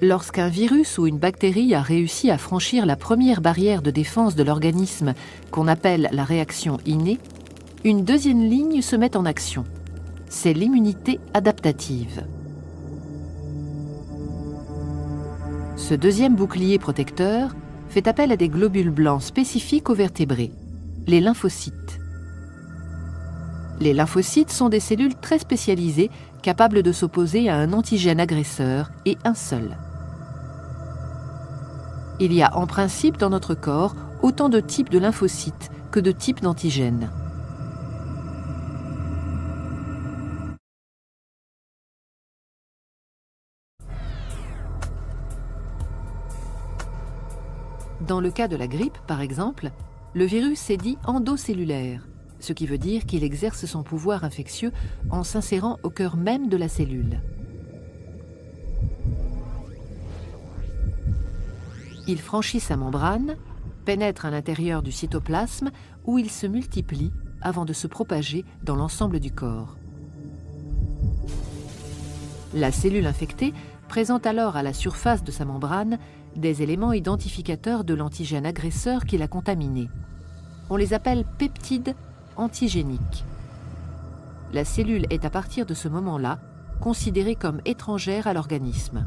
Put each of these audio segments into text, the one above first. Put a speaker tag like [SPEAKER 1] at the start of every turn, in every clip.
[SPEAKER 1] Lorsqu'un virus ou une bactérie a réussi à franchir la première barrière de défense de l'organisme, qu'on appelle la réaction innée, une deuxième ligne se met en action. C'est l'immunité adaptative. Ce deuxième bouclier protecteur fait appel à des globules blancs spécifiques aux vertébrés, les lymphocytes. Les lymphocytes sont des cellules très spécialisées, capables de s'opposer à un antigène agresseur et un seul. Il y a en principe dans notre corps autant de types de lymphocytes que de types d'antigènes. Dans le cas de la grippe, par exemple, le virus est dit endocellulaire, ce qui veut dire qu'il exerce son pouvoir infectieux en s'insérant au cœur même de la cellule. Il franchit sa membrane, pénètre à l'intérieur du cytoplasme où il se multiplie avant de se propager dans l'ensemble du corps. La cellule infectée présente alors à la surface de sa membrane des éléments identificateurs de l'antigène agresseur qui l'a contaminé. On les appelle peptides antigéniques. La cellule est à partir de ce moment-là considérée comme étrangère à l'organisme.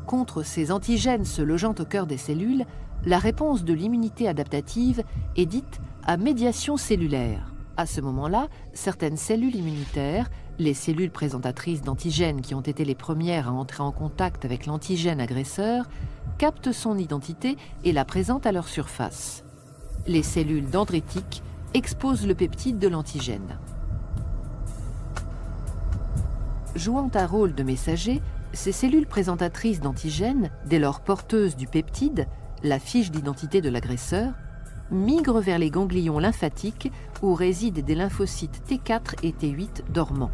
[SPEAKER 1] Contre ces antigènes se logeant au cœur des cellules, la réponse de l'immunité adaptative est dite à médiation cellulaire. À ce moment-là, certaines cellules immunitaires, les cellules présentatrices d'antigènes qui ont été les premières à entrer en contact avec l'antigène agresseur, captent son identité et la présentent à leur surface. Les cellules dendritiques exposent le peptide de l'antigène. Jouant un rôle de messager, ces cellules présentatrices d'antigènes, dès lors porteuses du peptide, la fiche d'identité de l'agresseur, migrent vers les ganglions lymphatiques où résident des lymphocytes T4 et T8 dormants.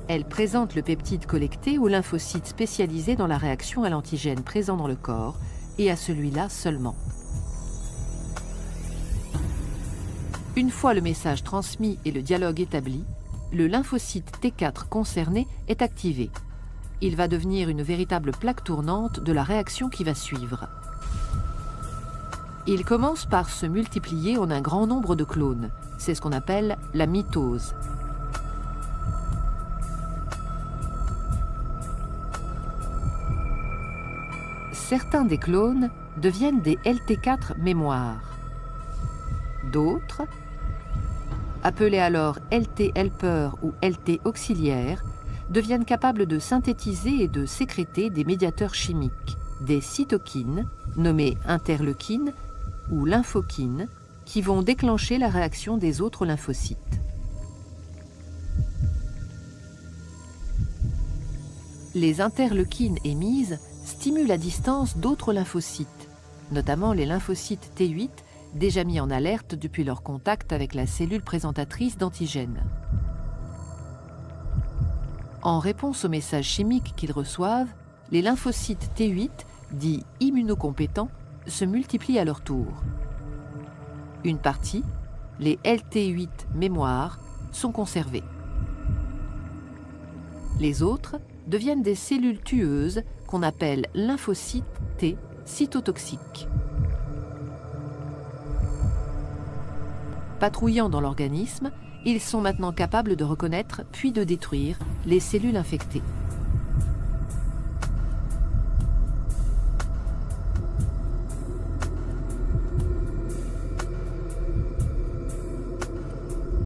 [SPEAKER 1] Elles présentent le peptide collecté aux lymphocytes spécialisés dans la réaction à l'antigène présent dans le corps et à celui-là seulement. Une fois le message transmis et le dialogue établi, le lymphocyte T4 concerné est activé. Il va devenir une véritable plaque tournante de la réaction qui va suivre. Il commence par se multiplier en un grand nombre de clones. C'est ce qu'on appelle la mitose. Certains des clones deviennent des LT4 mémoires. D'autres, appelés alors LT helper ou LT auxiliaires, deviennent capables de synthétiser et de sécréter des médiateurs chimiques, des cytokines, nommées interleukines ou lymphokines, qui vont déclencher la réaction des autres lymphocytes. Les interleukines émises stimulent à distance d'autres lymphocytes, notamment les lymphocytes T8, déjà mis en alerte depuis leur contact avec la cellule présentatrice d'antigènes. En réponse aux messages chimiques qu'ils reçoivent, les lymphocytes T8, dits immunocompétents, se multiplient à leur tour. Une partie, les LT8 mémoires, sont conservées. Les autres deviennent des cellules tueuses qu'on appelle lymphocytes T cytotoxiques. Patrouillant dans l'organisme, ils sont maintenant capables de reconnaître puis de détruire les cellules infectées.